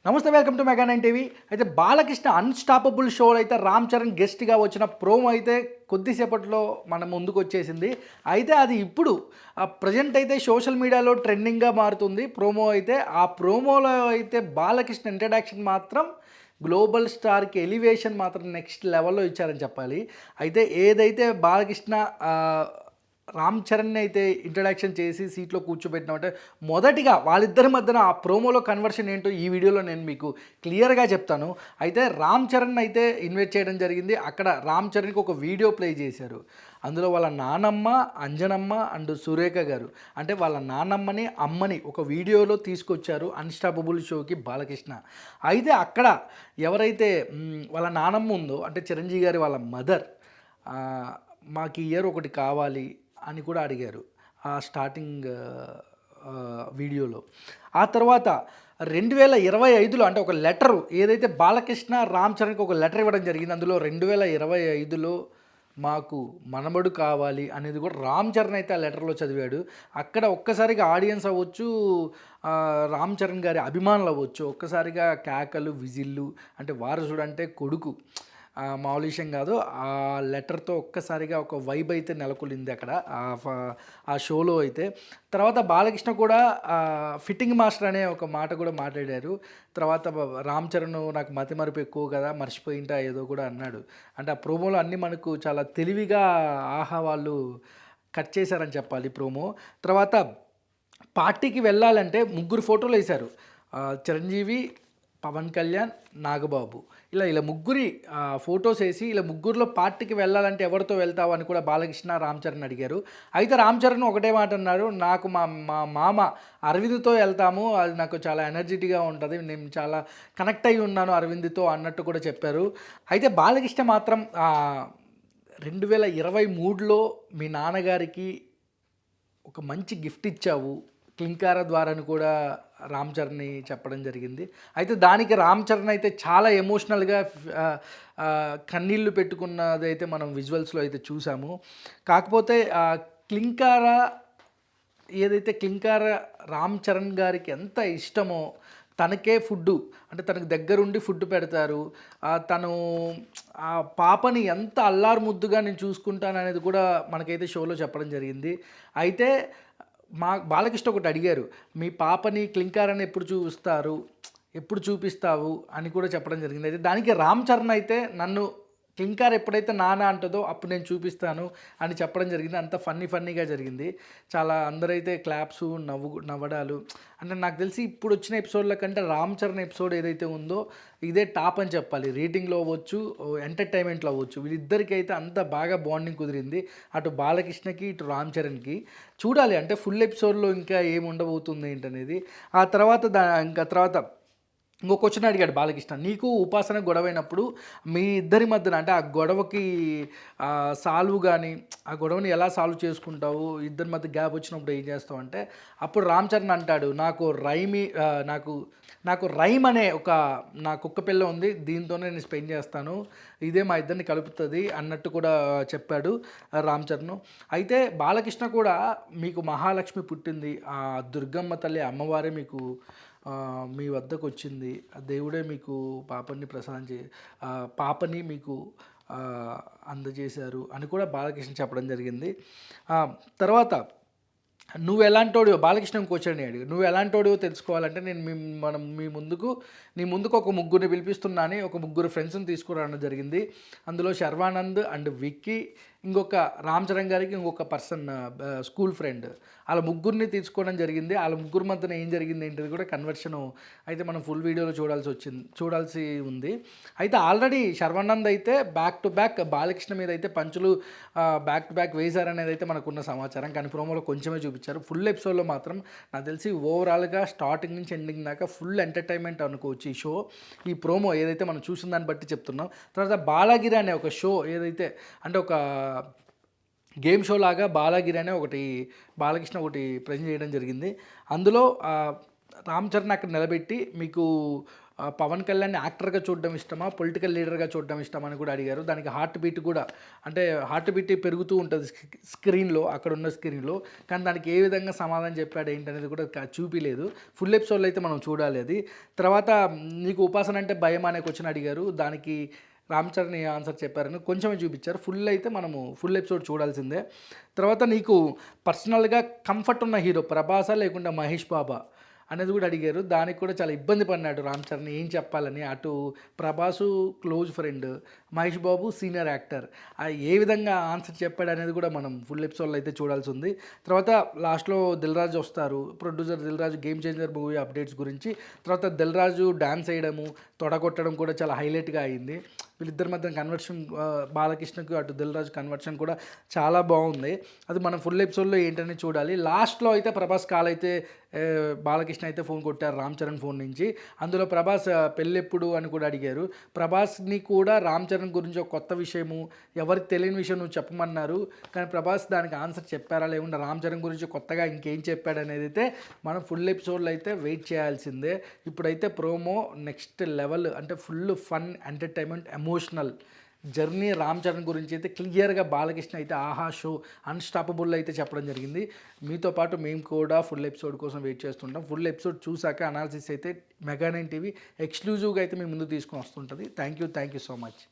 నమస్తే, welcome to mega nine TV. అయితే Balakrishna unstoppable షోలో అయితే రామ్ చరణ్ గెస్ట్‌గా వచ్చిన ప్రోమో అయితే కొద్దిసేపట్లో మన ముందుకు వచ్చేసింది. అయితే అది ఇప్పుడు ప్రెజెంట్ అయితే సోషల్ మీడియాలో ట్రెండింగ్‌గా మారుతుంది ప్రోమో అయితే. ఆ ప్రోమోలో అయితే బాలకృష్ణ ఇంట్రడక్షన్ మాత్రం గ్లోబల్ స్టార్‌కి ఎలివేషన్ మాత్రం నెక్స్ట్ లెవెల్‌లో ఇచ్చారని చెప్పాలి. అయితే ఏదైతే బాలకృష్ణ రామ్ చరణ్‌ని అయితే ఇంట్రడక్షన్ చేసి సీట్‌లో కూర్చోబెట్టినామంటే, మొదటిగా వాళ్ళిద్దరి మధ్యన ఆ ప్రోమోలో కన్వర్షన్ ఏంటో ఈ వీడియోలో నేను మీకు క్లియర్‌గా చెప్తాను. అయితే రామ్ చరణ్ అయితే ఇన్వైట్ చేయడం జరిగింది. అక్కడ రామ్ చరణ్‌కి ఒక వీడియో ప్లే చేశారు. అందులో వాళ్ళ నానమ్మ, అంజనమ్మ అండ్ సురేఖ గారు, అంటే వాళ్ళ నానమ్మని, అమ్మని ఒక వీడియోలో తీసుకొచ్చారు అన్‌స్టాపబుల్ షోకి బాలకృష్ణ. అయితే అక్కడ ఎవరైతే వాళ్ళ నానమ్మ ఉందో, అంటే చిరంజీవి గారి వాళ్ళ మదర్, మాకు ఈ ఇయర్ ఒకటి కావాలి అని కూడా అడిగారు ఆ స్టార్టింగ్ వీడియోలో. ఆ తర్వాత 2025లో అంటే ఒక లెటరు ఏదైతే బాలకృష్ణ రామ్ చరణ్కి ఒక లెటర్ ఇవ్వడం జరిగింది. అందులో 2025లో మాకు మనమడు కావాలి అనేది కూడా రామ్ చరణ్ అయితే ఆ లెటర్లో చదివాడు. అక్కడ ఒక్కసారిగా ఆడియన్స్ అవ్వచ్చు, రామ్ చరణ్ గారి అభిమానులు అవ్వచ్చు, ఒక్కసారిగా కేకలు, విజిల్లు, అంటే వారసుడు అంటే కొడుకు మామూలు విషయం కాదు. ఆ లెటర్‌తో ఒక్కసారిగా ఒక వైబ్ అయితే నెలకొలింది అక్కడ ఆ షోలో అయితే. తర్వాత బాలకృష్ణ కూడా ఫిట్టింగ్ మాస్టర్ అనే ఒక మాట కూడా మాట్లాడారు. తర్వాత రామ్ చరణ్ నాకు మతిమరుపు ఎక్కువ కదా, మర్చిపోయింటా ఏదో కూడా అన్నాడు. అంటే ఆ ప్రోమోలో అన్నీ మనకు చాలా తెలివిగా వాళ్ళు కట్ చేశారని చెప్పాలి ప్రోమో. తర్వాత పార్టీకి వెళ్ళాలంటే ముగ్గురు ఫోటోలు వేశారు. చిరంజీవి, పవన్ కళ్యాణ్, నాగబాబు, ఇలా ముగ్గురి ఫొటోస్ వేసి ఇలా ముగ్గురిలో పార్టీకి వెళ్ళాలంటే ఎవరితో వెళ్తావు అని కూడా బాలకృష్ణ రామ్ చరణ్ అడిగారు. అయితే రామ్ చరణ్ ఒకటే మాట అన్నారు, నాకు మా మా మామ అరవింద్తో వెళ్తాము, అది నాకు చాలా ఎనర్జెటిక్గా ఉంటుంది, నేను చాలా కనెక్ట్ అయి ఉన్నాను అరవింద్తో అన్నట్టు కూడా చెప్పారు. అయితే బాలకృష్ణ మాత్రం 2023లో మీ నాన్నగారికి ఒక మంచి గిఫ్ట్ ఇచ్చావు క్లింకార ద్వారాని కూడా రామ్ చరణ్‌ని చెప్పడం జరిగింది. అయితే దానికి రామ్ చరణ్ అయితే చాలా ఎమోషనల్‌గా కన్నీళ్లు పెట్టుకున్నదైతే మనం విజువల్స్‌లో అయితే చూసాము. కాకపోతే క్లింకార ఏదైతే క్లింకార రామ్ చరణ్ గారికి ఎంత ఇష్టమో, తనకే ఫుడ్డు, అంటే తనకు దగ్గరుండి ఫుడ్ పెడతారు. తను ఆ పాపని ఎంత అల్లారు ముద్దుగా నేను చూసుకుంటాననేది కూడా మనకైతే షోలో చెప్పడం జరిగింది. అయితే బాలకృష్ణ ఒకటి అడిగారు, మీ పాపని క్లింకారని ఎప్పుడు చూస్తారు, ఎప్పుడు చూపిస్తావు అని కూడా చెప్పడం జరిగింది. అయితే దానికి రామ్ చరణ్ అయితే నన్ను క్లింకార్ ఎప్పుడైతే నాన్న అంటుందో అప్పుడు నేను చూపిస్తాను అని చెప్పడం జరిగింది. అంత ఫన్నీగా జరిగింది. చాలా అందరైతే క్లాప్సు, నవ్వడాలు. అంటే నాకు తెలిసి ఇప్పుడు వచ్చిన ఎపిసోడ్ల కంటే రామ్ చరణ్ ఎపిసోడ్ ఏదైతే ఉందో ఇదే టాప్ అని చెప్పాలి. రేటింగ్లో అవ్వచ్చు, ఎంటర్టైన్మెంట్లో అవ్వచ్చు, వీళ్ళిద్దరికీ అయితే అంత బాగా బాండింగ్ కుదిరింది. అటు బాలకృష్ణకి, ఇటు రామ్ చరణ్కి. చూడాలి అంటే ఫుల్ ఎపిసోడ్లో ఇంకా ఏమి ఉండబోతుంది ఏంటనేది. ఆ తర్వాత ఇంకా తర్వాత ఇంకో క్వశ్చన్ అడిగాడు బాలకృష్ణ, నీకు ఉపాసన గొడవైనప్పుడు మీ ఇద్దరి మధ్యన, అంటే ఆ గొడవకి సాల్వ్ కానీ, ఆ గొడవని ఎలా సాల్వ్ చేసుకుంటావు, ఇద్దరి మధ్య గ్యాప్ వచ్చినప్పుడు ఏం చేస్తావు అంటే, అప్పుడు రామ్ చరణ్ అంటాడు, నాకు రైమ్ అనే ఒక నా కుక్క పిల్ల ఉంది, దీంతోనే నేను స్పెండ్ చేస్తాను, ఇదే మా ఇద్దరిని కలుపుతుంది అన్నట్టు కూడా చెప్పాడు రామ్ చరణ్. అయితే బాలకృష్ణ కూడా, మీకు మహాలక్ష్మి పుట్టింది, ఆ దుర్గమ్మ తల్లి అమ్మవారే మీకు మీ వద్దకు వచ్చింది, దేవుడే మీకు పాపని మీకు అందజేశారు అని కూడా బాలకృష్ణ చెప్పడం జరిగింది. తర్వాత నువ్వు ఎలాంటోడివో బాలకృష్ణ క్వశ్చన్ అడిగాడు, నువ్వు ఎలాంటోడివో తెలుసుకోవాలంటే నేను నీ ముందుకు ఒక ముగ్గురిని పిలిపిస్తున్నా అని ఒక ముగ్గురు ఫ్రెండ్స్ని తీసుకురావడం జరిగింది. అందులో శర్వానంద్ అండ్ విక్కీ, ఇంకొక రామ్ చరణ్ గారికి ఇంకొక పర్సన్ స్కూల్ ఫ్రెండ్, వాళ్ళ ముగ్గురిని తీసుకోవడం జరిగింది. వాళ్ళ ముగ్గురు మధ్యన ఏం జరిగింది ఏంటిది కూడా కన్వర్షను అయితే మనం ఫుల్ వీడియోలో చూడాల్సి ఉంది. అయితే ఆల్రెడీ శర్వానంద్ అయితే బ్యాక్ టు బ్యాక్ బాలకృష్ణ మీద అయితే పంచులు బ్యాక్ టు బ్యాక్ వేశారనేది అయితే మనకున్న సమాచారం. కానీ ప్రోమోలో కొంచెమే చూపించారు. ఫుల్ ఎపిసోడ్లో మాత్రం నాకు తెలిసి ఓవరాల్గా స్టార్టింగ్ నుంచి ఎండింగ్ దాకా ఫుల్ ఎంటర్టైన్మెంట్ అనుకోవచ్చు ఈ షో. ఈ ప్రోమో ఏదైతే మనం చూసిన దాన్ని బట్టి చెప్తున్నాం. తర్వాత బాలాగిరి అనే ఒక షో ఏదైతే, అంటే ఒక గేమ్ షో లాగా బాలాగిరి అనే బాలకృష్ణ ఒకటి ప్రజెంట్ చేయడం జరిగింది. అందులో రామ్ చరణ్ అక్కడ నిలబెట్టి, మీకు పవన్ కళ్యాణ్ని యాక్టర్గా చూడడం ఇష్టమా, పొలిటికల్ లీడర్గా చూడడం ఇష్టమా అని కూడా అడిగారు. దానికి హార్ట్ బీట్ కూడా, అంటే హార్ట్ బీట్ పెరుగుతూ ఉంటుంది స్క్రీన్లో, అక్కడ ఉన్న స్క్రీన్లో. కానీ దానికి ఏ విధంగా సమాధానం చెప్పాడు ఏంటనేది కూడా చూపిలేదు. ఫుల్ ఎపిసోడ్లో అయితే మనం చూడాలి అది. తర్వాత నీకు ఉపాసన అంటే భయం అనే క్వశ్చన్ అడిగారు. దానికి రామ్ చరణ్ ఏ ఆన్సర్ చెప్పారని కొంచెమే చూపించారు. ఫుల్ అయితే మనము ఫుల్ ఎపిసోడ్ చూడాల్సిందే. తర్వాత నీకు పర్సనల్గా కంఫర్ట్ ఉన్న హీరో ప్రభాసా లేకుండా మహేష్ బాబా అనేది కూడా అడిగారు. దానికి కూడా చాలా ఇబ్బంది పడినాడు రామ్ చరణ్ ఏం చెప్పాలని. అటు Prabhas close friend, Mahesh Babu senior actor, ఏ విధంగా ఆన్సర్ చెప్పాడు అనేది కూడా మనం ఫుల్ ఎపిసోడ్లో అయితే చూడాల్సి ఉంది. తర్వాత లాస్ట్లో దిల్ రాజు వస్తారు, producer Dil Raju game changer movie updates గురించి. తర్వాత దిల్ రాజు డాన్స్ వేయడము, తొడగొట్టడం కూడా చాలా హైలైట్గా అయింది. వీళ్ళిద్దరి మధ్య కన్వర్షన్, బాలకృష్ణకు అటు దిల్ రాజు కన్వర్షన్ కూడా చాలా బాగుంది. అది మనం ఫుల్ ఎపిసోడ్లో ఏంటని చూడాలి. లాస్ట్లో అయితే ప్రభాస్ కాల్ అయితే బాలకృష్ణ అయితే ఫోన్ కొట్టారు రామ్ చరణ్ ఫోన్ నుంచి. అందులో ప్రభాస్ పెళ్ళెప్పుడు అని కూడా అడిగారు. ప్రభాస్ని కూడా రామ్ చరణ్ గురించి ఒక కొత్త విషయము, ఎవరికి తెలియని విషయం నువ్వు చెప్పమన్నారు. కానీ ప్రభాస్ దానికి ఆన్సర్ చెప్పారా, లేకుండా రామ్ చరణ్ గురించి కొత్తగా ఇంకేం చెప్పాడు అనేది అయితే మనం ఫుల్ ఎపిసోడ్లో అయితే వెయిట్ చేయాల్సిందే. ఇప్పుడైతే ప్రోమో నెక్స్ట్ లెవెల్, అంటే full fun, entertainment, emotional journey Ram Charan గురించి అయితే క్లియర్గా బాలకృష్ణ అయితే ఆహా షో అన్స్టాపబుల్ అయితే చెప్పడం జరిగింది. మీతో పాటు మేము కూడా ఫుల్ ఎపిసోడ్ కోసం వెయిట్ చేస్తుంటాం. ఫుల్ ఎపిసోడ్ చూసాక అనాలిసిస్ అయితే మెగా 9 టీవీ ఎక్స్క్లూజివ్గా అయితే మీ ముందు తీసుకొని వస్తుంటుంది. Thank you so much.